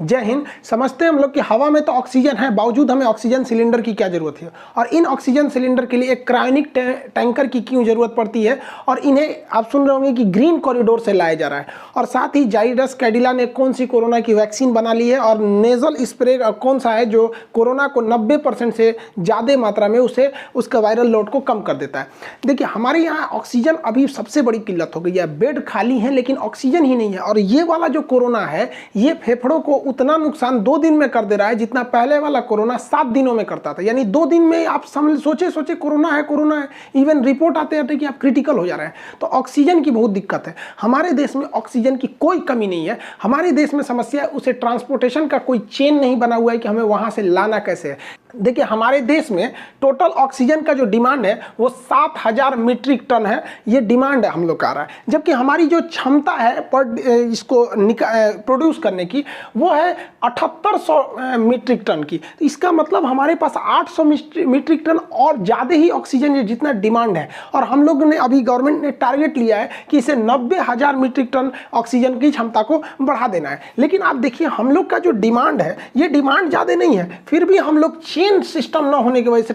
जय हिंद। समझते हैं हम लोग कि हवा में तो ऑक्सीजन है, बावजूद हमें ऑक्सीजन सिलेंडर की क्या जरूरत है, और इन ऑक्सीजन सिलेंडर के लिए एक क्रायोनिक टैंकर की क्यों जरूरत पड़ती है, और इन्हें आप सुन रहे होंगे कि ग्रीन कॉरिडोर से लाया जा रहा है। और साथ ही जाइडस कैडिला ने कौन सी कोरोना की वैक्सीन बना ली है, और नेजल स्प्रे कौन सा है जो कोरोना को 90% से ज़्यादा मात्रा में उसका वायरल लोड को कम कर देता है। देखिए, हमारे यहाँ ऑक्सीजन अभी सबसे बड़ी किल्लत हो गई है, बेड खाली है लेकिन ऑक्सीजन ही नहीं है। और ये वाला जो कोरोना है ये फेफड़ों को उतना नुकसान 2 दिन में कर दे रहा है जितना पहले वाला कोरोना 7 दिनों में करता था। यानी 2 दिन में आप सोचे कोरोना है, इवन रिपोर्ट आते आते कि आप क्रिटिकल हो जा रहे हैं। तो ऑक्सीजन की बहुत दिक्कत है। हमारे देश में ऑक्सीजन की कोई कमी नहीं है। हमारे देश में समस्या है उसे ट्रांसपोर्टेशन का कोई चेन नहीं बना हुआ है कि हमें वहां से लाना कैसे है। देखिए, हमारे देश में टोटल ऑक्सीजन का जो डिमांड है वो 7000 मीट्रिक टन है। ये डिमांड है हम लोग का आ रहा है, जबकि हमारी जो क्षमता है पर इसको प्रोड्यूस करने की वो है 7800 मीट्रिक टन की। तो इसका मतलब हमारे पास 800 मीट्रिक टन और ज़्यादा ही ऑक्सीजन है जितना डिमांड है। और हम लोग ने अभी गवर्नमेंट ने टारगेट लिया है कि इसे 90,000 मीट्रिक टन ऑक्सीजन की क्षमता को बढ़ा देना है। लेकिन आप देखिए, हम लोग का जो डिमांड है ये डिमांड ज़्यादा नहीं है, फिर भी हम लोग चेन सिस्टम ना होने की वजह से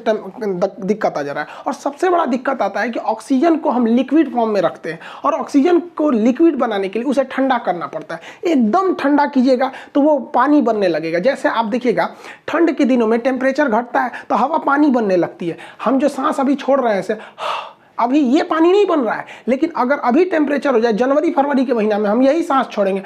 दिक्कत आ जा रहा है। और सबसे बड़ा दिक्कत आता है कि ऑक्सीजन को हम लिक्विड फॉर्म में रखते हैं, और ऑक्सीजन को लिक्विड बनाने के लिए उसे ठंडा करना पड़ता है। एकदम ठंडा कीजिएगा तो वो पानी बनने लगेगा। जैसे आप देखिएगा, ठंड के दिनों में टेम्परेचर घटता है तो हवा पानी बनने लगती है। हम जो सांस अभी छोड़ रहे हैं अभी ये पानी नहीं बन रहा है, लेकिन अगर अभी टेम्परेचर हो जाए जनवरी फरवरी के महीना में हम यही सांस छोड़ेंगे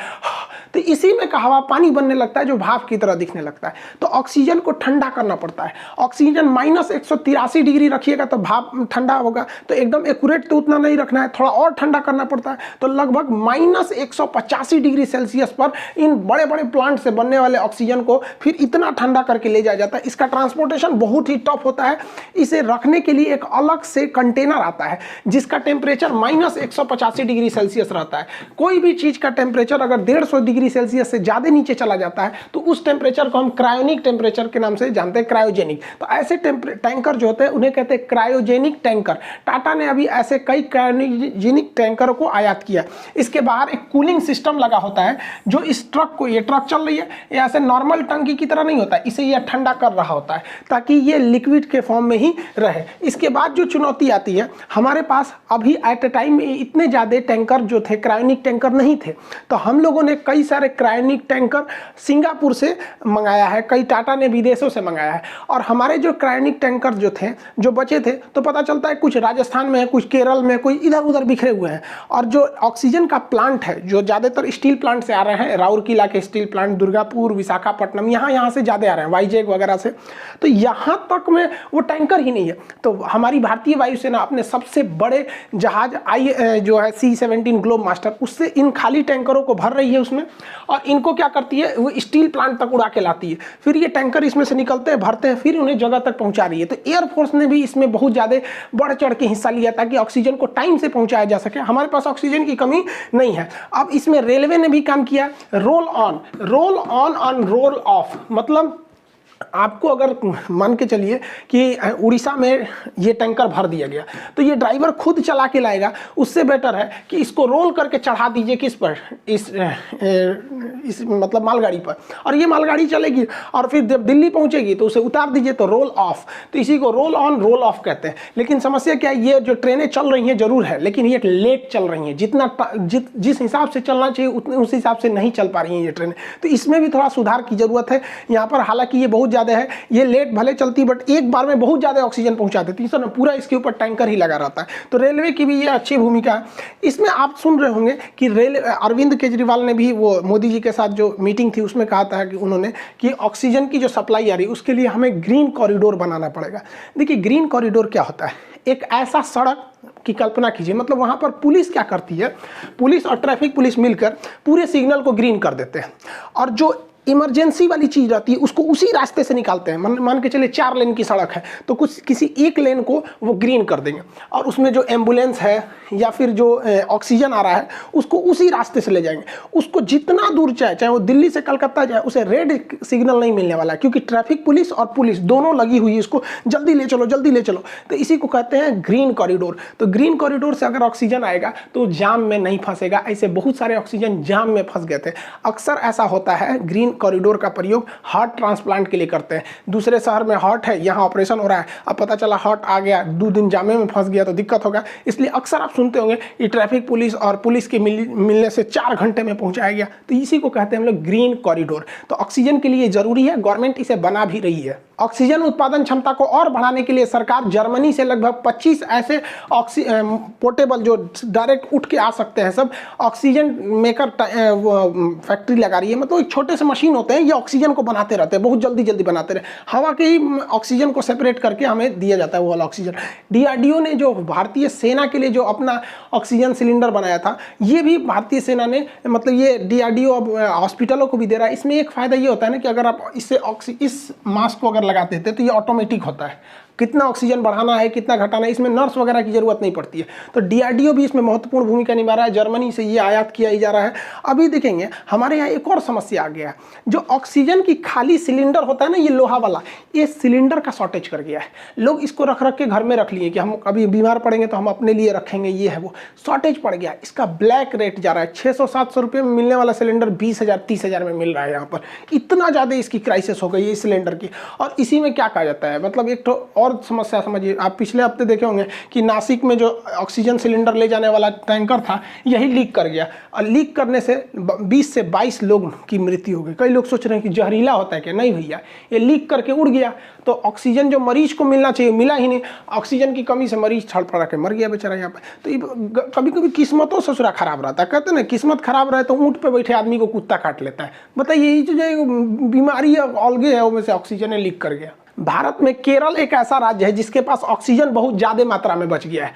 तो इसी में का हवा पानी बनने लगता है जो भाप की तरह दिखने लगता है। तो ऑक्सीजन को ठंडा करना पड़ता है। ऑक्सीजन -183 डिग्री रखिएगा तो भाप ठंडा होगा, तो एकदम एक्यूरेट तो उतना नहीं रखना है, थोड़ा और ठंडा करना पड़ता है। तो लगभग -185 डिग्री सेल्सियस पर इन बड़े बड़े प्लांट से बनने वाले ऑक्सीजन को फिर इतना ठंडा करके ले जाया जाता है। इसका ट्रांसपोर्टेशन बहुत ही टफ होता है। इसे रखने के लिए एक अलग से कंटेनर आता है जिसका टेम्परेचर -185 डिग्री सेल्सियस रहता है। कोई भी चीज का टेम्परेचर अगर 150 डिग्री सेल्सियस से ज्यादा नीचे चला जाता है तो उस टेम्परेचर को हम क्रायोनिक टेम्परेचर के नाम से जानते हैं, क्रायोजेनिक। तो ऐसे टैंकर जो होते हैं उन्हें कहते हैं क्रायोजेनिक टैंकर। टाटा ने अभी ऐसे कई क्रायोजेनिक टैंकर को आयात किया। इसके बाहर एक कूलिंग सिस्टम लगा होता है जो इस ट्रक को, ये ट्रक चल रही है, ये ऐसे नॉर्मल टंकी की तरह नहीं होता है, इसे यह ठंडा कर रहा होता है ताकि ये लिक्विड के फॉर्म में ही रहे। इसके बाद जो चुनौती आती है, हमारे पास अभी एट ए टाइम इतने ज्यादा टैंकर जो थे क्रायोनिक टैंकर नहीं थे, तो हम लोगों ने कई सारे क्रायोनिक टैंकर सिंगापुर से मंगाया है, कई टाटा ने विदेशों से मंगाया है। और हमारे जो क्रायोनिक टैंकर जो थे, जो बचे थे, तो पता चलता है कुछ राजस्थान में है, कुछ केरल में, कोई इधर उधर बिखरे हुए हैं। और जो ऑक्सीजन का प्लांट है, जो ज़्यादातर स्टील प्लांट से आ रहे हैं, राउरकेला के स्टील प्लांट, दुर्गापुर, विशाखापट्टनम, यहाँ से ज़्यादा आ रहे हैं, वाईजैग वगैरह से, तो यहाँ तक में वो टैंकर ही नहीं है। तो हमारी भारतीय वायुसेना अपने सबसे बड़े जहाज जो है C-17 ग्लोब मास्टर, उससे इन खाली टैंकरों को भर रही है उसमें, और इनको क्या करती है, वो स्टील प्लांट तक उड़ा के लाती है। फिर ये टैंकर इसमें से निकलते हैं, भरते हैं, फिर उन्हें जगह तक पहुंचा रही है। तो एयरफोर्स ने भी इसमें बहुत ज़्यादा बढ़ चढ़ के हिस्सा लिया ताकि ऑक्सीजन को टाइम से पहुंचाया जा सके। हमारे पास ऑक्सीजन की कमी नहीं है। अब इसमें रेलवे ने भी काम किया, रोल ऑन रोल ऑफ। मतलब आपको अगर मान के चलिए कि उड़ीसा में ये टैंकर भर दिया गया, तो ये ड्राइवर खुद चला के लाएगा, उससे बेटर है कि इसको रोल करके चढ़ा दीजिए किस पर, इस मतलब मालगाड़ी पर, और ये मालगाड़ी चलेगी और फिर जब दिल्ली पहुंचेगी तो उसे उतार दीजिए, तो रोल ऑफ। तो इसी को रोल ऑन रोल ऑफ कहते हैं। लेकिन समस्या क्या है, ये जो ट्रेनें चल रही हैं जरूर है, लेकिन ये लेट चल रही हैं। जिस हिसाब से चलना चाहिए उतने उस हिसाब से नहीं चल पा रही हैं ये ट्रेनें। तो इसमें भी थोड़ा सुधार की जरूरत है यहाँ पर। हालांकि ये बहुत ज्यादा है, ये लेट भले चलती बट एक बार में बहुत ज्यादा ऑक्सीजन पहुंचा देती है, पूरा इसके ऊपर टैंकर ही लगा रहता है। तो रेलवे की भी ये अच्छी भूमिका है। इसमें आप सुन रहे होंगे कि अरविंद केजरीवाल ने भी वो मोदी जी के साथ जो मीटिंग थी उसमें कहा था कि उन्होंने कि ऑक्सीजन की जो सप्लाई आ रही है उसके लिए हमें ग्रीन कॉरिडोर बनाना पड़ेगा। देखिए, ग्रीन कॉरिडोर क्या होता है, एक ऐसा सड़क की कल्पना कीजिए, मतलब वहां पर पुलिस क्या करती है, पुलिस और ट्रैफिक पुलिस मिलकर पूरे सिग्नल को ग्रीन कर देते हैं, और जो इमरजेंसी वाली चीज रहती है उसको उसी रास्ते से निकालते हैं। मान के चलिए 4 लेन की सड़क है तो किसी एक लेन को वो ग्रीन कर देंगे, और उसमें जो एम्बुलेंस है या फिर जो ऑक्सीजन आ रहा है उसको उसी रास्ते से ले जाएंगे। उसको जितना दूर चाहे वो दिल्ली से कलकत्ता जाए, उसे रेड सिग्नल नहीं मिलने वाला है, क्योंकि ट्रैफिक पुलिस और पुलिस दोनों लगी हुई है इसको जल्दी ले चलो, जल्दी ले चलो। तो इसी को कहते हैं ग्रीन कॉरिडोर। तो ग्रीन कॉरिडोर से अगर ऑक्सीजन आएगा तो जाम में नहीं फंसेगा। ऐसे बहुत सारे ऑक्सीजन जाम में फंस गए थे। अक्सर ऐसा होता है ग्रीन कॉरिडोर का प्रयोग हार्ट ट्रांसप्लांट के लिए करते हैं। दूसरे शहर में हार्ट है, यहाँ ऑपरेशन हो रहा है, अब पता चला हार्ट आ गया, 2 दिन जामे में फंस गया तो दिक्कत होगा। इसलिए अक्सर आप सुनते होंगे ये ट्रैफिक पुलिस और पुलिस के मिलने से 4 घंटे में पहुंचाया गया। तो इसी को कहते हैं हम लोग ग्रीन कॉरिडोर। तो ऑक्सीजन के लिए जरूरी है, गवर्नमेंट इसे बना भी रही है। ऑक्सीजन उत्पादन क्षमता को और बढ़ाने के लिए सरकार जर्मनी से लगभग 25 ऐसे पोर्टेबल जो डायरेक्ट उठ के आ सकते हैं सब ऑक्सीजन मेकर फैक्ट्री लगा रही है। मतलब एक छोटे से मशीन होते हैं, ये ऑक्सीजन को बनाते रहते हैं, बहुत जल्दी जल्दी बनाते रहे, हवा के ही ऑक्सीजन को सेपरेट करके हमें दिया जाता है वो वाला ऑक्सीजन। डीआरडीओ ने जो भारतीय सेना के लिए जो अपना ऑक्सीजन सिलेंडर बनाया था, ये भी भारतीय सेना ने, मतलब ये डीआरडीओ अब हॉस्पिटलों को भी दे रहा है। इसमें एक फायदा ये होता है ना कि अगर आप इससे इस मास्क को अगर लगाते थे तो ये ऑटोमेटिक होता है, कितना ऑक्सीजन बढ़ाना है कितना घटाना है, इसमें नर्स वगैरह की जरूरत नहीं पड़ती है। तो डीआरडीओ भी इसमें महत्वपूर्ण भूमिका निभा रहा है, जर्मनी से ये आयात किया ही जा रहा है। अभी देखेंगे हमारे यहाँ एक और समस्या आ गया है, जो ऑक्सीजन की खाली सिलेंडर होता है ना, ये लोहा वाला, ये सिलेंडर का शॉर्टेज कर गया है। लोग इसको रख रख के घर में रख लिए कि हम कभी बीमार पड़ेंगे तो हम अपने लिए रखेंगे, ये है वो शॉर्टेज पड़ गया। इसका ब्लैक रेट जा रहा है, 600-700 रुपये में मिलने वाला सिलेंडर 20,000-30,000 में मिल रहा है यहाँ पर। इतना ज़्यादा इसकी क्राइसिस हो गई है इस सिलेंडर की। और इसी में क्या कहा जाता है, मतलब एक तो और समस्या समझिए, आप पिछले हफ्ते देखे होंगे कि नासिक में जो ऑक्सीजन सिलेंडर ले जाने वाला टैंकर था, यही लीक कर गया और लीक करने से 20 से 22 लोग की मृत्यु हो गई। कई लोग सोच रहे हैं कि जहरीला होता है क्या, नहीं भैया, ये लीक करके उड़ गया। तो ऑक्सीजन जो मरीज को मिलना चाहिए मिला ही नहीं, ऑक्सीजन की कमी से मरीज छड़फड़ा के मर गया बेचारा यहाँ पे। तो कभी कभी किस्मतों ससुरा खराब रहता है, कहते हैं ना किस्मत खराब रहे तो ऊँट पे बैठे आदमी को कुत्ता काट लेता है। बताइए ये जो बीमारी अलगे है वो में से ऑक्सीजन लीक कर गया। भारत में केरल एक ऐसा राज्य है जिसके पास ऑक्सीजन बहुत ज़्यादा मात्रा में बच गया है।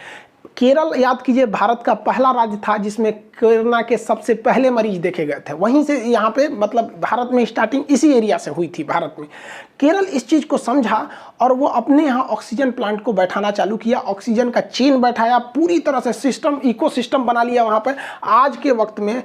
केरल, याद कीजिए, भारत का पहला राज्य था जिसमें कोरोना के सबसे पहले मरीज देखे गए थे। वहीं से यहाँ पे, मतलब भारत में स्टार्टिंग इसी एरिया से हुई थी भारत में। केरल इस चीज़ को समझा और वो अपने यहाँ ऑक्सीजन प्लांट को बैठाना चालू किया, ऑक्सीजन का चेन बैठाया, पूरी तरह से सिस्टम, इकोसिस्टम बना लिया वहाँ पर। आज के वक्त में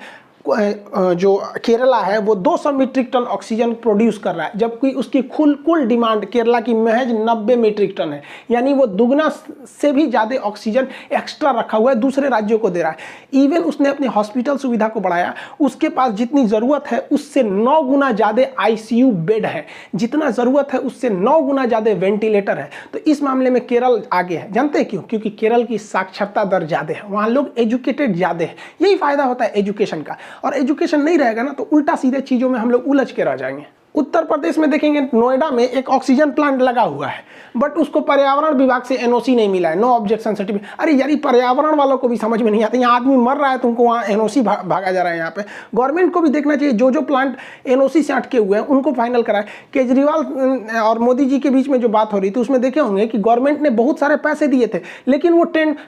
जो केरला है वो 200 मीट्रिक टन ऑक्सीजन प्रोड्यूस कर रहा है, जबकि उसकी कुल डिमांड केरला की महज 90 मीट्रिक टन है। यानी वो दुगना से भी ज़्यादा ऑक्सीजन एक्स्ट्रा रखा हुआ है, दूसरे राज्यों को दे रहा है। इवन उसने अपनी हॉस्पिटल सुविधा को बढ़ाया, उसके पास जितनी ज़रूरत है उससे 9 गुना ज़्यादा आईसीयू बेड है, जितना ज़रूरत है उससे 9 गुना ज़्यादा वेंटिलेटर है। तो इस मामले में केरल आगे है। जानते हैं क्यों? क्योंकि केरल की साक्षरता दर ज़्यादा है, वहाँ लोग एजुकेटेड ज़्यादा है। यही फ़ायदा होता है एजुकेशन का। और एजुकेशन नहीं रहेगा ना तो उल्टा सीधे चीज़ों में हम लोग उलझ के रह जाएंगे। उत्तर प्रदेश में देखेंगे, नोएडा में एक ऑक्सीजन प्लांट लगा हुआ है, बट उसको पर्यावरण विभाग से एनओसी नहीं मिला है, नो ऑब्जेक्शन सर्टिफिकेट। अरे यार, पर्यावरण वालों को भी समझ में नहीं आता, यहाँ आदमी मर रहा है तुमको वहाँ एनओसी भागा जा रहा है। यहाँ पे गवर्नमेंट को भी देखना चाहिए, जो प्लांट एनओसी से अटके हुए हैं उनको फाइनल कराए। केजरीवाल और मोदी जी के बीच में जो बात हो रही थी उसमें देखे होंगे कि गवर्नमेंट ने बहुत सारे पैसे दिए थे, लेकिन वो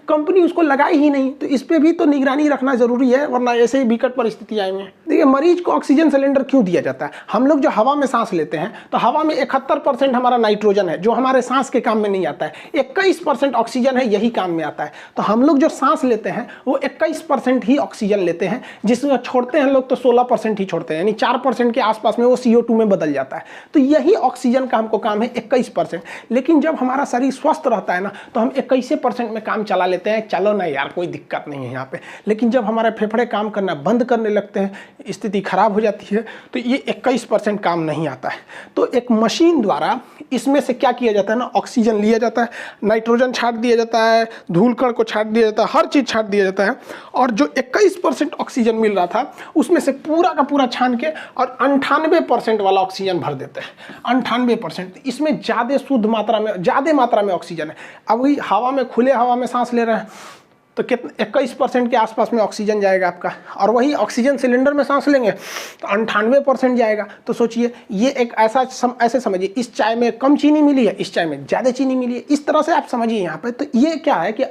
कंपनी उसको लगाई ही नहीं। तो इस पर भी तो निगरानी रखना जरूरी है, वरना ऐसे ही विकट परिस्थिति आएंगे। देखिए, मरीज को ऑक्सीजन सिलेंडर क्यों दिया जाता है? हम लोग जो हवा में सांस लेते हैं तो हवा में 71% हमारा नाइट्रोजन है, जो हमारे सांस के काम में नहीं आता है। 21% ऑक्सीजन है, यही काम में आता है। तो हम लोग जो सांस लेते हैं वो 21% ही ऑक्सीजन लेते हैं, जिसमें छोड़ते हैं लोग तो 16% ही छोड़ते हैं, यानी 4% के आसपास में वो CO2 में बदल जाता है। तो यही ऑक्सीजन का हमको काम है 21%। लेकिन जब हमारा शरीर स्वस्थ रहता है ना तो हम 21% में काम चला लेते हैं, चलो ना यार कोई दिक्कत नहीं है यहाँ पे। लेकिन जब हमारे फेफड़े काम करना बंद करने लगते हैं, स्थिति खराब हो जाती है, तो ये 21% काम नहीं आता है। तो एक मशीन द्वारा इसमें से क्या किया जाता है ना, ऑक्सीजन लिया जाता है, नाइट्रोजन छाट दिया जाता है, धूल कण को छाट दिया जाता है, हर चीज छाट दिया जाता है। और जो 21% ऑक्सीजन मिल रहा था उसमें से पूरा का पूरा छान के और 98% वाला ऑक्सीजन भर देते हैं। 98%, इसमें ज़्यादा मात्रा में ऑक्सीजन है। अब वही हवा में, खुले हवा में सांस ले रहे हैं तो कितना, 21% के आसपास में ऑक्सीजन जाएगा आपका, और वही ऑक्सीजन सिलेंडर में सांस लेंगे तो 98% जाएगा। तो सोचिए, ये एक ऐसे समझिए, इस चाय में कम चीनी मिली है, इस चाय में ज़्यादा चीनी मिली है, इस तरह से आप समझिए यहाँ पे। तो ये क्या है कि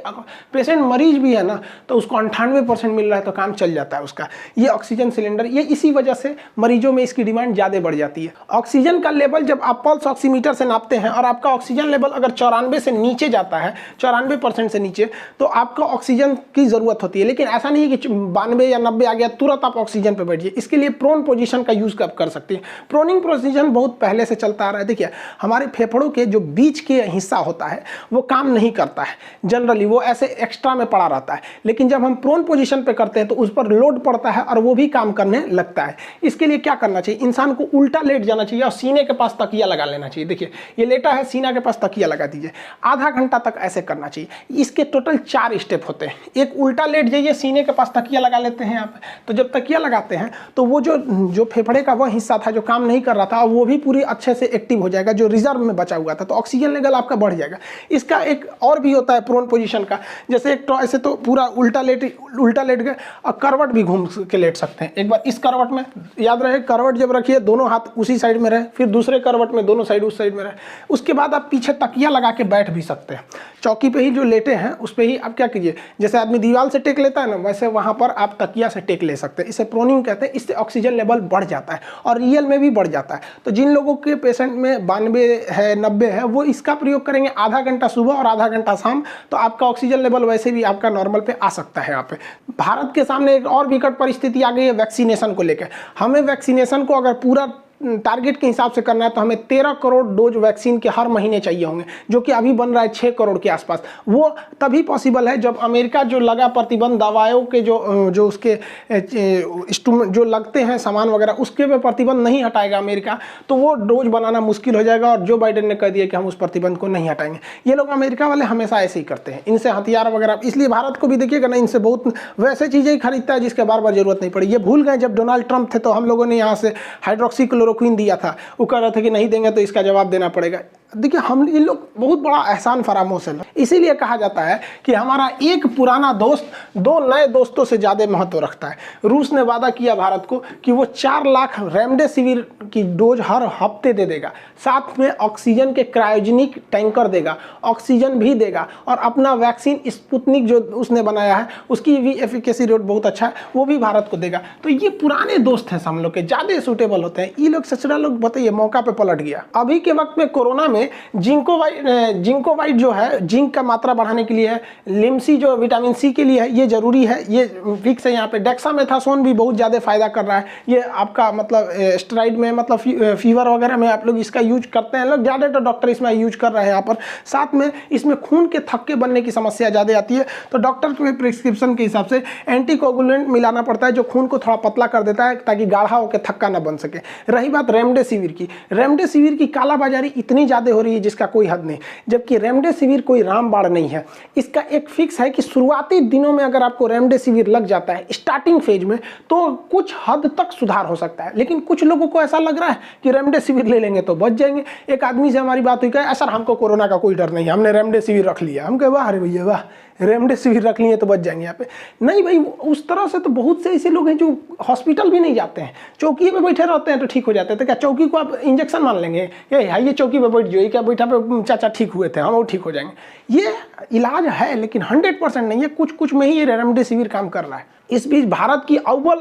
पेशेंट मरीज भी है ना तो उसको 98% मिल रहा है तो काम चल जाता है उसका। ये ऑक्सीजन सिलेंडर, ये इसी वजह से मरीजों में इसकी डिमांड ज़्यादा बढ़ जाती है। ऑक्सीजन का लेवल जब आप पल्स ऑक्सीमीटर से नापते हैं और आपका ऑक्सीजन लेवल अगर 94 से नीचे जाता है, 94% से नीचे, तो आपका ऑक्सीजन ऑक्सीजन की ज़रूरत होती है, लेकिन ऐसा नहीं है कि 92 या 90 आ गया तुरंत आप ऑक्सीजन पे बैठिए। इसके लिए प्रोन पोजीशन का यूज़ कर सकते हैं। प्रोनिंग पोजीशन बहुत पहले से चलता आ रहा है। देखिए हमारे फेफड़ों के जो बीच के हिस्सा होता है वो काम नहीं करता है जनरली, वो ऐसे एक्स्ट्रा में पड़ा रहता है, लेकिन जब हम प्रोन पोजीशन पे करते हैं तो उस पर लोड पड़ता है और वो भी काम करने लगता है। इसके लिए क्या करना चाहिए, इंसान को उल्टा लेट जाना चाहिए और सीने के पास तकिया लगा लेना चाहिए। देखिए ये लेटा है, सीना के पास तकिया लगा दीजिए, आधा घंटा तक ऐसे करना चाहिए। इसके टोटल 4 स्टेप होते हैं। एक उल्टा लेट जाइए, सीने के पास तकिया लगा लेते हैं आप, तो जब तकिया लगाते हैं तो वो जो फेफड़े का वह हिस्सा था जो काम नहीं कर रहा था वो भी पूरी अच्छे से एक्टिव हो जाएगा, जो रिजर्व में बचा हुआ था, तो ऑक्सीजन लेवल आपका बढ़ जाएगा। इसका एक और भी होता है प्रोन पोजीशन का, जैसे एक तो ऐसे तो पूरा उल्टा लेट गए और करवट भी घूम के लेट सकते हैं। एक बार इस करवट में, याद रहे करवट जब रखिए दोनों हाथ उसी साइड में रहे, फिर दूसरे करवट में दोनों साइड उस साइड में रहे। उसके बाद आप पीछे तकिया लगा के बैठ भी सकते हैं। चौकी पे ही जो लेटे हैं उस पे ही आप क्या कीजिए, जैसे आदमी दीवार से टेक लेता है ना, वैसे वहां पर आप तकिया से टेक ले सकते हैं। इसे प्रोनिंग कहते हैं। इससे ऑक्सीजन लेवल बढ़ जाता है और रियल में भी बढ़ जाता है। तो जिन लोगों के पेशेंट में 92 है 90 है वो इसका प्रयोग करेंगे आधा घंटा सुबह और आधा घंटा शाम, तो आपका ऑक्सीजन लेवल वैसे भी आपका नॉर्मल पे आ सकता है। यहाँ पे भारत के सामने एक और विकट परिस्थिति आ गई है वैक्सीनेशन को लेकर। हमें वैक्सीनेशन को अगर पूरा टारगेट के हिसाब से करना है तो हमें 13 करोड़ डोज वैक्सीन के हर महीने चाहिए होंगे, जो कि अभी बन रहा है 6 करोड़ के आसपास। वो तभी पॉसिबल है जब अमेरिका जो लगा प्रतिबंध दवाओं के जो उसके जो लगते हैं सामान वगैरह उसके पे प्रतिबंध नहीं हटाएगा अमेरिका, तो वो डोज बनाना मुश्किल हो जाएगा। और जो बाइडेन ने कह दिया कि हम उस प्रतिबंध को नहीं हटाएंगे। ये लोग अमेरिका वाले हमेशा ऐसे ही करते हैं, इनसे हथियार वगैरह, इसलिए भारत को भी देखिएगा ना, इनसे बहुत वैसे चीज़ें ही खरीदता है जिसके बार बार जरूरत नहीं पड़ी। ये भूल गए जब डोनाल्ड ट्रंप थे तो हम लोगों ने यहाँ से हाइड्रोक्सी क्लोरोक्विन दिया था, वो कह रहे थे कि नहीं देंगे तो इसका जवाब देना पड़ेगा। देखिए हम इन लोग बहुत बड़ा एहसान फरामोश है। इसीलिए कहा जाता है कि हमारा एक पुराना दोस्त 2 नए दोस्तों से ज़्यादा महत्व रखता है। रूस ने वादा किया भारत को कि वो 4 लाख रेमडेसिविर की डोज हर हफ्ते दे देगा, साथ में ऑक्सीजन के क्रायोजेनिक टैंकर देगा, ऑक्सीजन भी देगा, और अपना वैक्सीन स्पुतनिक जो उसने बनाया है उसकी भी एफिकेसी रेट बहुत अच्छा है, वो भी भारत को देगा। तो ये पुराने दोस्त हैं हम लोग के, ज़्यादा सूटेबल होते हैं। ये लोग सचरा लोग बताइए मौका पे पलट गया। अभी के वक्त में कोरोना में जिंकोवाइट जो है जिंक का मात्रा बढ़ाने के लिए है, लिम्सी जो विटामिन सी के लिए है ये जरूरी है, ये फिक्स है। यहाँ पे डेक्सामेथासोन भी बहुत ज़्यादा फायदा कर रहा है। ये आपका मतलब स्टेरॉइड में मतलब फीवर वगैरह में आप लोग इसका यूज करते हैं, लोग ज़्यादा तो डॉक्टर इसमें यूज कर रहे हैं यहाँ पर। साथ में इसमें खून के थक्के बनने की समस्या ज़्यादा आती है, तो डॉक्टर के प्रिस्क्रिप्शन के हिसाब से एंटीकोगुलेंट मिलाना पड़ता है जो खून को थोड़ा पतला कर देता है ताकि गाढ़ा होकर थक्का ना बन सके। रही बात रेमडेसिविर की कालाबाजारी इतनी ज़्यादा हो रही है जिसका कोई हद नहीं, जबकि रेमडेसिविर कोई रामबाण नहीं है। इसका एक फिक्स है कि शुरुआती दिनों में अगर आपको रेमडेसिविर लग जाता है स्टार्टिंग फेज में तो कुछ हद तक सुधार हो सकता है, लेकिन कुछ लोगों को ऐसा लग रहा है कि रेमडेसिविर ले लेंगे तो बच जाएंगे। एक आदमी से हमारी बात हुई, कहा सर हमको कोरोना का कोई डर नहीं, हमने रेमडेसिविर रख लिया। हम कहे वाह अरे भैया वाह, रेमडेसिविर रख लिए तो बच जाएंगे। यहाँ पे नहीं भाई, उस तरह से तो बहुत से ऐसे लोग हैं जो हॉस्पिटल भी नहीं जाते हैं, चौकी पे बैठे रहते हैं तो ठीक हो जाते हैं। तो क्या चौकी को आप इंजेक्शन मान लेंगे, ये चौकी पे बैठ जाइए, क्या बैठा पे चाचा ठीक हुए थे, हम वो ठीक हो जाएंगे? ये इलाज है लेकिन 100% नहीं है, कुछ में ही ये रेमडेसिविर काम कर रहा है। इस बीच भारत की अव्वल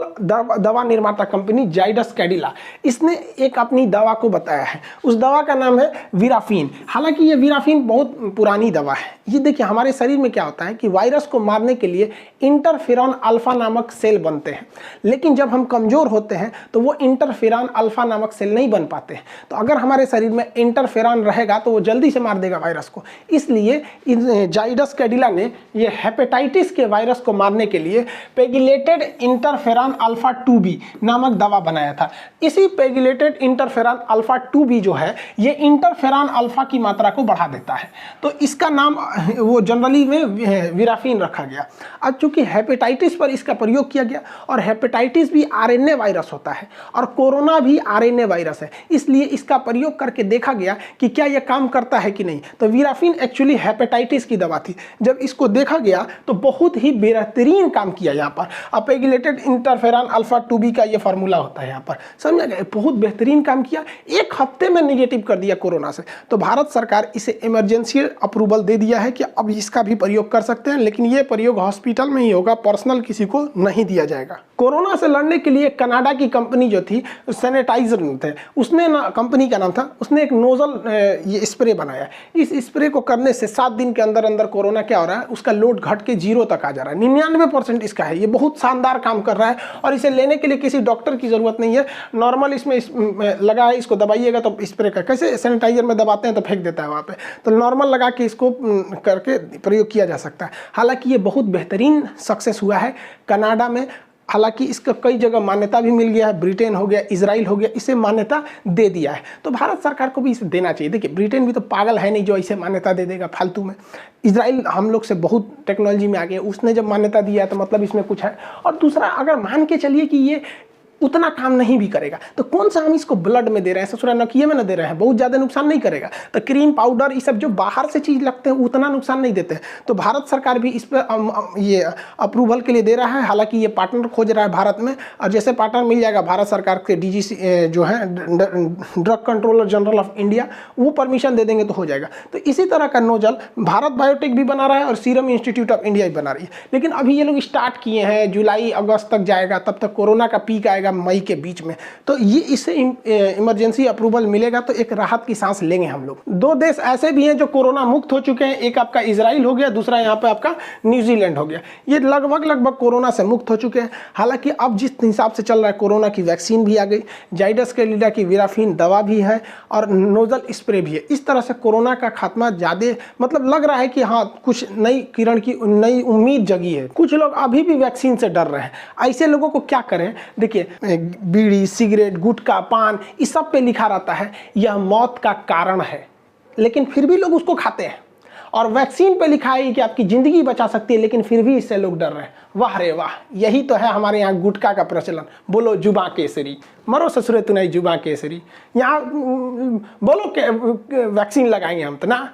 दवा निर्माता कंपनी जाइडस कैडिला, इसने एक अपनी दवा को बताया है। उस दवा का नाम है वीराफिन। हालांकि ये वीराफिन बहुत पुरानी दवा है। ये देखिए हमारे शरीर में क्या होता है कि वायरस को मारने के लिए इंटरफेरॉन अल्फा नामक सेल बनते हैं, लेकिन जब हम कमजोर होते हैं तो वो इंटरफेरॉन अल्फा नामक सेल नहीं बन पाते हैं। तो अगर हमारे शरीर में इंटरफेरॉन रहेगा तो वो जल्दी से मार देगा वायरस को। इसलिए जाइडस कैडिला ने ये हेपेटाइटिस के वायरस को मारने के लिए पेगिलेटेड इंटरफेरॉन अल्फा 2b नामक दवा बनाया था। इसी पेगिलेटेड इंटरफेरॉन अल्फा 2b जो है ये इंटरफेरॉन अल्फा की मात्रा को बढ़ा देता है, तो इसका नाम वो जनरली में वीराफिन रखा गया। अब चूंकि हेपेटाइटिस पर इसका प्रयोग किया गया और हेपेटाइटिस भी आरएनए वायरस होता है और कोरोना भी आरएनए वायरस है, इसलिए इसका प्रयोग करके देखा गया कि क्या यह काम करता है कि नहीं। तो वीराफिन एक्चुअली हेपेटाइटिस की दवा थी। जब इसको देखा गया तो बहुत ही बेहतरीन काम किया। यहाँ पर पेगिलेटेड इंटरफेरॉन अल्फा 2b का ये फार्मूला होता है, यहाँ पर समझा गया, बहुत बेहतरीन काम किया। 1 हफ्ते में निगेटिव कर दिया कोरोना से। तो भारत सरकार इसे इमरजेंसी अप्रूवल दे दिया है कि अब इसका भी प्रयोग कर सकते हैं, लेकिन ये प्रयोग हॉस्पिटल में ही होगा, पर्सनल किसी को नहीं दिया जाएगा। कोरोना से लड़ने के लिए कनाडा की कंपनी जो थी, सैनिटाइजर थे, उसने ना, कंपनी का नाम था, उसने एक नोजल ये स्प्रे बनाया। इस स्प्रे को करने से 7 दिन के अंदर अंदर कोरोना क्या हो रहा है, उसका लोड घट के 0 तक आ जा रहा है। 99% इसका है। ये बहुत शानदार काम कर रहा है और इसे लेने के लिए किसी डॉक्टर की ज़रूरत नहीं है। नॉर्मल इसमें लगा है, इसको दबाइएगा तो स्प्रे का, कैसे सैनिटाइजर में दबाते हैं तो फेंक देता है वहाँ पे, तो नॉर्मल लगा के इसको करके प्रयोग किया जा सकता है। हालांकि ये बहुत बेहतरीन सक्सेस हुआ है कनाडा में। हालांकि इसका कई जगह मान्यता भी मिल गया है, ब्रिटेन हो गया, इजराइल हो गया, इसे मान्यता दे दिया है। तो भारत सरकार को भी इसे देना चाहिए। देखिए, ब्रिटेन भी तो पागल है नहीं जो इसे मान्यता दे देगा फालतू में। इजराइल हम लोग से बहुत टेक्नोलॉजी में आ गया, उसने जब मान्यता दिया तो मतलब इसमें कुछ है। और दूसरा, अगर मान के चलिए कि ये उतना काम नहीं भी करेगा तो कौन सा हम इसको ब्लड में दे रहे हैं, ससुरा नकिये में न दे रहे हैं, बहुत ज़्यादा नुकसान नहीं करेगा। तो क्रीम पाउडर ये सब जो बाहर से चीज़ लगते हैं उतना नुकसान नहीं देते हैं। तो भारत सरकार भी इस पर ये अप्रूवल के लिए दे रहा है। हालांकि ये पार्टनर खोज रहा है भारत में, और जैसे पार्टनर मिल जाएगा भारत सरकार के डीजीसी जो है, drug controller general of India, वो परमिशन दे देंगे तो हो जाएगा। तो इसी तरह का नोजल भारत बायोटेक भी बना रहा है और सीरम इंस्टीट्यूट ऑफ इंडिया भी बना रही है। लेकिन अभी ये लोग स्टार्ट किए हैं, जुलाई अगस्त तक जाएगा, तब तक कोरोना का पीक आएगा मई के बीच में। तो ये इससे इमरजेंसी अप्रूवल मिलेगा तो एक राहत की सांस लेंगे हम लोग। 2 देश ऐसे भी हैं जो कोरोना मुक्त हो चुके हैं, एक आपका इजराइल हो गया, दूसरा यहाँ पे आपका न्यूजीलैंड हो गया। ये लगभग कोरोना से मुक्त हो चुके हैं। हालांकि अब जिस हिसाब से चल रहा है, कोरोना की वैक्सीन भी आ गई, जाइडस कैडिला की विराफिन दवा भी है और नोजल स्प्रे भी है। इस तरह से कोरोना का खात्मा ज़्यादा मतलब लग रहा है कि हाँ, कुछ नई किरण की नई उम्मीद जगी है। कुछ लोग अभी भी वैक्सीन से डर रहे हैं। ऐसे लोगों को क्या करें? देखिए, बीड़ी, सिगरेट, गुटखा, पान, इस सब पे लिखा रहता है यह मौत का कारण है, लेकिन फिर भी लोग उसको खाते हैं। और वैक्सीन पे लिखा है कि आपकी ज़िंदगी बचा सकती है, लेकिन फिर भी इससे लोग डर रहे हैं। वाह रे वाह, यही तो है हमारे यहाँ गुटखा का प्रचलन। बोलो जुबां केसरी, मरो ससुरे तुनाई जुबां केसरी। यहाँ बोलो के वैक्सीन लगाएंगे हम तो ना,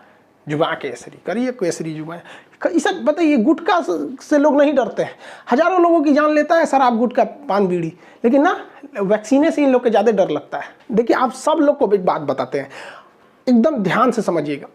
जुबां केसरी करिए, केसरी जुबां। इसे बताइए, गुटखा से लोग नहीं डरते हैं। हजारों लोगों की जान लेता है शराब, गुटखा, पान, बीड़ी, लेकिन ना वैक्सीने से इन लोग को ज़्यादा डर लगता है। देखिए, आप सब लोग को एक बात बताते हैं, एकदम ध्यान से समझिएगा।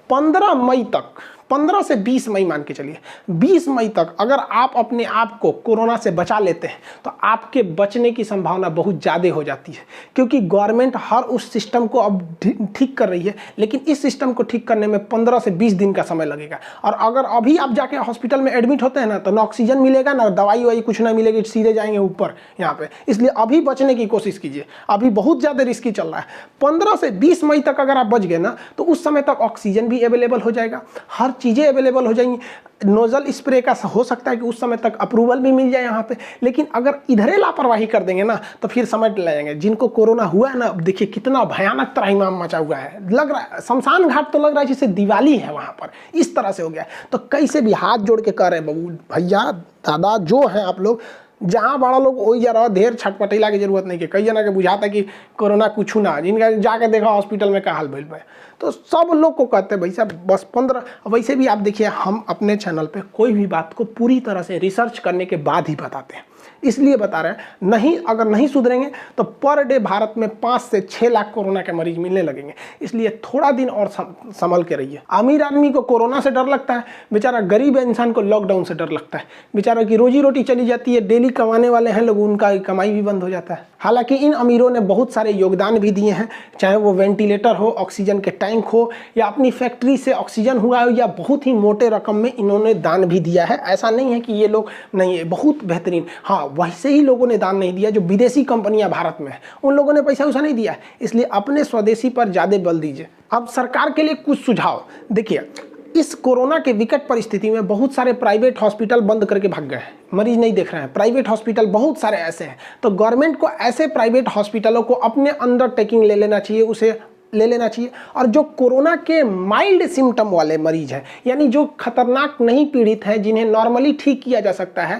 15 मई तक, 15 से 20 मई मान के चलिए, 20 मई तक अगर आप अपने आप को कोरोना से बचा लेते हैं तो आपके बचने की संभावना बहुत ज़्यादा हो जाती है, क्योंकि गवर्नमेंट हर उस सिस्टम को अब ठीक कर रही है। लेकिन इस सिस्टम को ठीक करने में 15 से 20 दिन का समय लगेगा। और अगर अभी आप जाके हॉस्पिटल में एडमिट होते हैं ना, तो ना ऑक्सीजन मिलेगा, ना दवाई वाई कुछ ना मिलेगी, सीधे जाएंगे ऊपर यहाँ पे। इसलिए अभी बचने की कोशिश कीजिए, अभी बहुत ज़्यादा रिस्की चल रहा है। 15 से 20 मई तक अगर आप बच गए ना, तो उस समय तक ऑक्सीजन भी अवेलेबल हो जाएगा, हर चीज़ें अवेलेबल हो जाएंगी। नोजल स्प्रे का हो सकता है कि उस समय तक अप्रूवल भी मिल जाए यहाँ पे। लेकिन अगर इधरे लापरवाही कर देंगे ना, तो फिर समझ जाएंगे। जिनको कोरोना हुआ है ना, अब देखिए कितना भयानक त्राहिमाम मचा हुआ है। लग रहा है शमशान घाट तो लग रहा है जैसे दिवाली है वहाँ पर, इस तरह से हो गया। तो कैसे भी हाथ जोड़ के कह रहे हैं, बबू भैया दादा जो हैं आप लोग, जहाँ बड़ा लोग वही जा रहा, ढेर छटपटेला की जरूरत नहीं है। कई जना के बुझाता कि कोरोना कुछ ना, जिनका जाके देखा हॉस्पिटल में का हाल भइल बा। तो सब लोग को कहते हैं भाई साहब बस 15। वैसे भी आप देखिए, हम अपने चैनल पे कोई भी बात को पूरी तरह से रिसर्च करने के बाद ही बताते हैं, इसलिए बता रहे हैं। नहीं, अगर नहीं सुधरेंगे तो पर डे भारत में 5 से 6 लाख कोरोना के मरीज मिलने लगेंगे। इसलिए थोड़ा दिन और संभल के रहिए। अमीर आदमी को कोरोना से डर लगता है, बेचारा गरीब इंसान को लॉकडाउन से डर लगता है। बेचारा की रोजी रोटी चली जाती है, डेली कमाने वाले हैं लोग, उनका कमाई भी बंद हो जाता है। हालांकि इन अमीरों ने बहुत सारे योगदान भी दिए हैं, चाहे वो वेंटिलेटर हो, ऑक्सीजन के टैंक हो, या अपनी फैक्ट्री से ऑक्सीजन हुआ हो, या बहुत ही मोटे रकम में इन्होंने दान भी दिया है। ऐसा नहीं है कि ये लोग नहीं है, बहुत बेहतरीन। हाँ, वैसे ही लोगों ने दान नहीं दिया जो विदेशी कंपनियां भारत में है, उन लोगों ने पैसा वैसा नहीं दिया है। इसलिए अपने स्वदेशी पर ज़्यादा बल दीजिए। अब सरकार के लिए कुछ सुझाव देखिए। इस कोरोना के विकट परिस्थिति में बहुत सारे प्राइवेट हॉस्पिटल बंद करके भाग गए हैं, मरीज नहीं देख रहे हैं। प्राइवेट हॉस्पिटल बहुत सारे ऐसे हैं, तो गवर्नमेंट को ऐसे प्राइवेट हॉस्पिटलों को अपने अंडरटेकिंग ले लेना चाहिए, उसे ले लेना चाहिए। और जो कोरोना के माइल्ड सिम्टम वाले मरीज हैं, यानी जो खतरनाक नहीं पीड़ित हैं, जिन्हें नॉर्मली ठीक किया जा सकता है,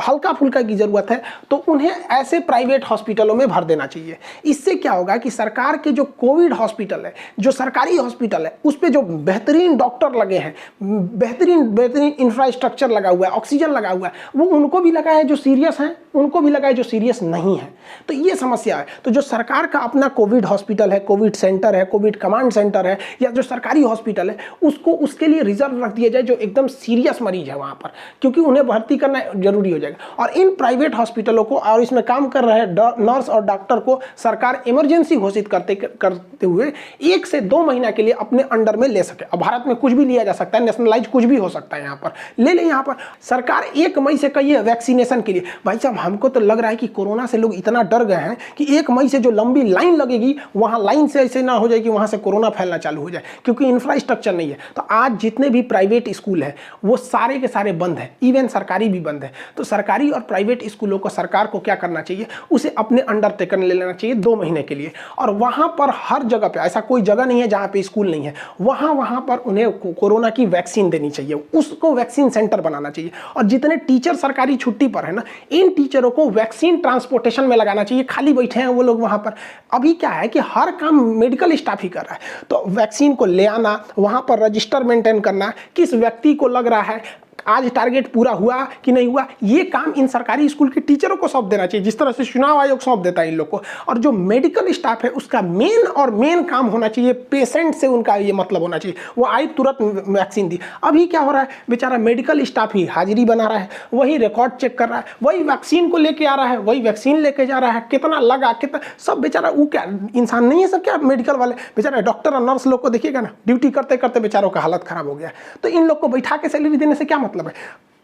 हल्का फुल्का की ज़रूरत है, तो उन्हें ऐसे प्राइवेट हॉस्पिटलों में भर देना चाहिए। इससे क्या होगा कि सरकार के जो कोविड हॉस्पिटल है, जो सरकारी हॉस्पिटल है, उस पर जो बेहतरीन डॉक्टर लगे हैं, बेहतरीन इंफ्रास्ट्रक्चर लगा हुआ है, ऑक्सीजन लगा हुआ है, वो उनको भी लगा है जो सीरियस हैं, उनको भी लगा है जो सीरियस नहीं है। तो ये समस्या है। तो जो सरकार का अपना कोविड हॉस्पिटल है, कोविड सेंटर सेंटर है, कोविड कमांड सेंटर है, या जो सरकारी हॉस्पिटल है उसको उसके लिए रिजर्व रख दिया जाए जो एकदम सीरियस मरीज है वहाँ पर, क्योंकि उन्हें भर्ती करना जरूरी हो जाएगा। और इन प्राइवेट हॉस्पिटलों को और इसमें काम कर रहे नर्स और डॉक्टर को सरकार इमरजेंसी घोषित करते हुए 1 से 2 महीना के लिए अपने अंडर में ले सके। अब भारत में कुछ भी लिया जा सकता है, नेशनलाइज कुछ भी हो सकता है, यहाँ पर ले लें। यहाँ पर सरकार 1 मई से कही है वैक्सीनेशन के लिए। भाई साहब, हमको तो लग रहा है कि कोरोना से लोग इतना डर गए हैं कि 1 मई से जो लंबी लाइन लगेगी वहां लाइन से ऐसे ना हो जाए कि वहां से कोरोना फैलना चालू हो जाए, क्योंकि इंफ्रास्ट्रक्चर नहीं है। तो आज जितने भी प्राइवेट स्कूल है वो सारे के सारे बंद है, इवन सरकारी भी बंद है। तो सरकारी और प्राइवेट स्कूलों को सरकार को क्या करना चाहिए, उसे अपने अंडर टेकन ले लेना चाहिए 2 महीने के लिए। और वहां पर हर जगह पे, ऐसा कोई जगह नहीं है जहां पे स्कूल नहीं है, वहां पर उन्हें कोरोना की वैक्सीन देनी चाहिए, उसको वैक्सीन सेंटर बनाना चाहिए। और जितने टीचर सरकारी छुट्टी पर है ना, इन टीचरों को वैक्सीन ट्रांसपोर्टेशन में लगाना चाहिए। खाली बैठे हैं वो लोग वहां पर। अभी क्या है कि हर काम मेडिकल स्टाफ ही कर रहा है, तो वैक्सीन को ले आना, वहां पर रजिस्टर मेंटेन करना, किस व्यक्ति को लग रहा है, आज टारगेट पूरा हुआ कि नहीं हुआ, ये काम इन सरकारी स्कूल के टीचरों को सौंप देना चाहिए, जिस तरह से चुनाव आयोग सौंप देता है इन लोग को। और जो मेडिकल स्टाफ है उसका मेन काम होना चाहिए, पेशेंट से उनका ये मतलब होना चाहिए, वो आई तुरंत वैक्सीन दी। अभी क्या हो रहा है, बेचारा मेडिकल स्टाफ ही हाजिरी बना रहा है, वही रिकॉर्ड चेक कर रहा है, वही वैक्सीन को लेके आ रहा है, वही वैक्सीन लेके जा रहा है, कितना लगा कितना सब। बेचारा वो क्या इंसान नहीं है सब, क्या मेडिकल वाले बेचारे डॉक्टर और नर्स लोग को देखिएगा ना, ड्यूटी करते करते बेचारों का हालत खराब हो गया। तो इन लोग को बैठा के सैलरी देने से क्या मतलब है।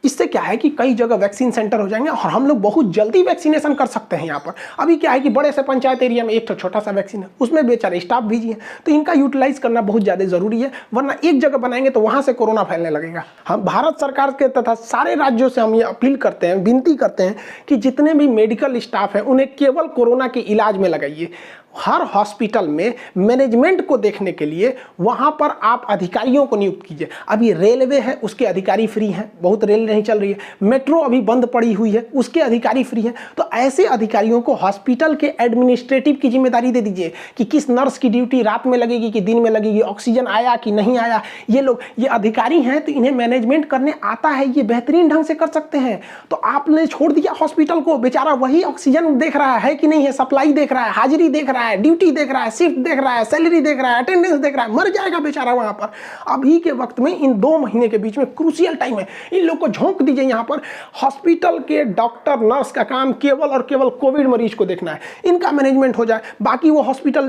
इससे क्या है कि कई जगह वैक्सीन सेंटर हो जाएंगे और हम लोग बहुत जल्दी वैक्सीनेशन कर सकते हैं यहाँ पर। अभी क्या है कि बड़े से पंचायत एरिया में एक तो छोटा सा वैक्सीन है, उसमें बेचारे स्टाफ भी है, तो इनका यूटिलाइज करना बहुत ज़्यादा जरूरी है, वरना एक जगह बनाएंगे तो वहाँ से कोरोना फैलने लगेगा। हम भारत सरकार के तथा सारे राज्यों से हम ये अपील करते हैं, विनती करते हैं कि जितने भी मेडिकल स्टाफ हैं उन्हें केवल कोरोना के इलाज में लगाइए। हर हॉस्पिटल में मैनेजमेंट को देखने के लिए वहां पर आप अधिकारियों को नियुक्त कीजिए। अभी रेलवे है, उसके अधिकारी फ्री हैं, बहुत रेल नहीं चल रही है। मेट्रो अभी बंद पड़ी हुई है, उसके अधिकारी फ्री हैं। तो ऐसे अधिकारियों को हॉस्पिटल के एडमिनिस्ट्रेटिव की जिम्मेदारी दे दीजिए कि किस नर्स की ड्यूटी रात में लगेगी कि दिन में लगेगी, ऑक्सीजन आया कि नहीं आया। ये अधिकारी हैं तो इन्हें मैनेजमेंट करने आता है, ये बेहतरीन ढंग से कर सकते हैं। तो आपने छोड़ दिया हॉस्पिटल को, बेचारा वही ऑक्सीजन देख रहा है कि नहीं है, सप्लाई देख रहा है, हाजिरी देख रहा है, ड्यूटी देख रहा है, शिफ्ट देख रहा है, सैलरी देख रहा है, अटेंडेंस देख रहा है, मर जाएगा बेचारा वहां पर। अभी के वक्त में इन 2 महीने के बीच में क्रूशियल टाइम है, इन लोग को झोंक दीजिए यहाँ पर। हॉस्पिटल के डॉक्टर नर्स का काम केवल और केवल कोविड मरीज को देखना है, इनका मैनेजमेंट हो जाए। बाकी वो हॉस्पिटल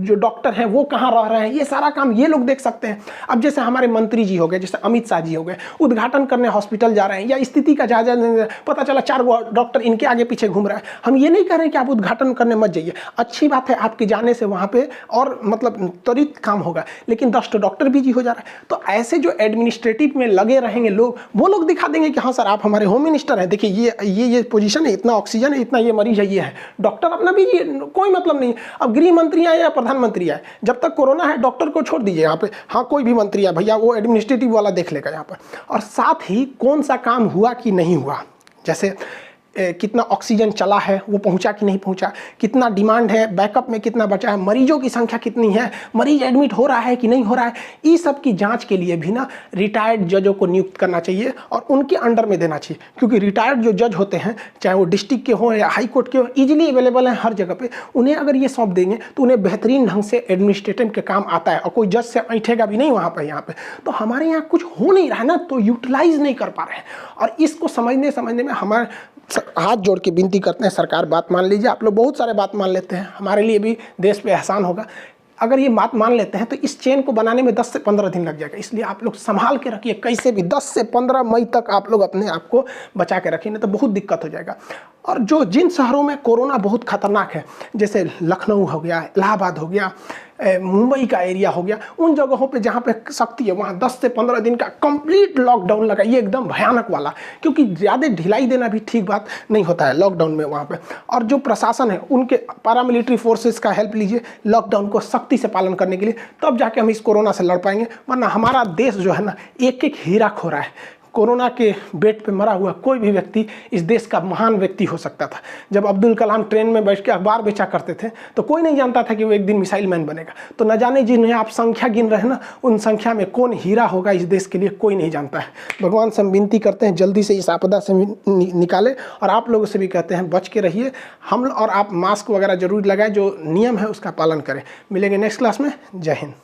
जो डॉक्टर हैं वो कहाँ रह रहे हैं, ये सारा काम ये लोग देख सकते हैं। अब जैसे हमारे मंत्री जी हो गए, जैसे अमित शाह जी हो गए, उद्घाटन करने हॉस्पिटल जा रहे हैं या स्थिति का जायजा, पता चला 4 डॉक्टर इनके आगे पीछे घूम रहा है। हम ये नहीं कह रहे कि आप उद्घाटन करने मत जाइए, अच्छी बात है आपके जाने से वहां पे और मतलब त्वरित काम होगा, लेकिन 10 डॉक्टर बिजी हो जा रहा है। तो ऐसे जो एडमिनिस्ट्रेटिव में लगे रहेंगे लोग, वो लोग दिखा देंगे कि हाँ सर आप हमारे होम मिनिस्टर हैं, देखिए ये पोजीशन है, इतना ऑक्सीजन है, इतना ये मरीज है, ये है। डॉक्टर अपना बिजी, कोई मतलब नहीं। अब गृह मंत्री आए या प्रधानमंत्री आए, जब तक कोरोना है डॉक्टर को छोड़ दीजिए यहाँ पे, हाँ कोई भी मंत्री है भैया, वो एडमिनिस्ट्रेटिव वाला देख लेगा यहाँ पर। और साथ ही कौन सा काम हुआ कि नहीं हुआ, जैसे कितना ऑक्सीजन चला है, वो पहुंचा कि नहीं पहुंचा, कितना डिमांड है, बैकअप में कितना बचा है, मरीजों की संख्या कितनी है, मरीज एडमिट हो रहा है कि नहीं हो रहा है, इस सब की जांच के लिए भी ना रिटायर्ड जजों को नियुक्त करना चाहिए और उनके अंडर में देना चाहिए। क्योंकि रिटायर्ड जो जज होते हैं, चाहे वो डिस्ट्रिक्ट के हों या हाई कोर्ट के हों, ईजिली अवेलेबल हैं हर जगह पे, उन्हें अगर ये सौंप देंगे तो उन्हें बेहतरीन ढंग से एडमिनिस्ट्रेटिव के काम आता है और कोई जज से ऐठेगा भी नहीं वहाँ पर। यहाँ पे तो हमारे यहाँ कुछ हो नहीं रहा है ना, तो यूटिलाइज नहीं कर पा रहे हैं। और इसको समझने में हमारे हाथ जोड़ के विनती करते हैं, सरकार बात मान लीजिए। आप लोग बहुत सारे बात मान लेते हैं, हमारे लिए भी देश पे एहसान होगा अगर ये बात मान लेते हैं। तो इस चेन को बनाने में 10 से 15 दिन लग जाएगा, इसलिए आप लोग संभाल के रखिए, कैसे भी 10 से 15 मई तक आप लोग अपने आप को बचा के रखिए, नहीं तो बहुत दिक्कत हो जाएगा। और जिन शहरों में कोरोना बहुत खतरनाक है, जैसे लखनऊ हो गया, इलाहाबाद हो गया, मुंबई का एरिया हो गया, उन जगहों पे जहाँ पे सख्ती है वहाँ 10 से 15 दिन का कंप्लीट लॉकडाउन लगाइए, एकदम भयानक वाला। क्योंकि ज़्यादा ढिलाई देना भी ठीक बात नहीं होता है लॉकडाउन में वहाँ पे। और जो प्रशासन है उनके पैरामिलिट्री फोर्सेस का हेल्प लीजिए लॉकडाउन को सख्ती से पालन करने के लिए, तब जाके हम इस कोरोना से लड़ पाएंगे। वरना हमारा देश जो है ना एक एक हीरा खो रहा है। कोरोना के बेड पे मरा हुआ कोई भी व्यक्ति इस देश का महान व्यक्ति हो सकता था। जब अब्दुल कलाम ट्रेन में बैठ के अखबार बेचा करते थे तो कोई नहीं जानता था कि वो एक दिन मिसाइल मैन बनेगा। तो न जाने जिन्हें आप संख्या गिन रहे हैं ना, उन संख्या में कौन हीरा होगा इस देश के लिए कोई नहीं जानता है। भगवान से हम विनती करते हैं जल्दी से इस आपदा से निकाले, और आप लोगों से भी कहते हैं बच के रहिए। हम और आप मास्क वगैरह जरूर लगाएं, जो नियम है उसका पालन करें। मिलेंगे नेक्स्ट क्लास में। जय हिंद।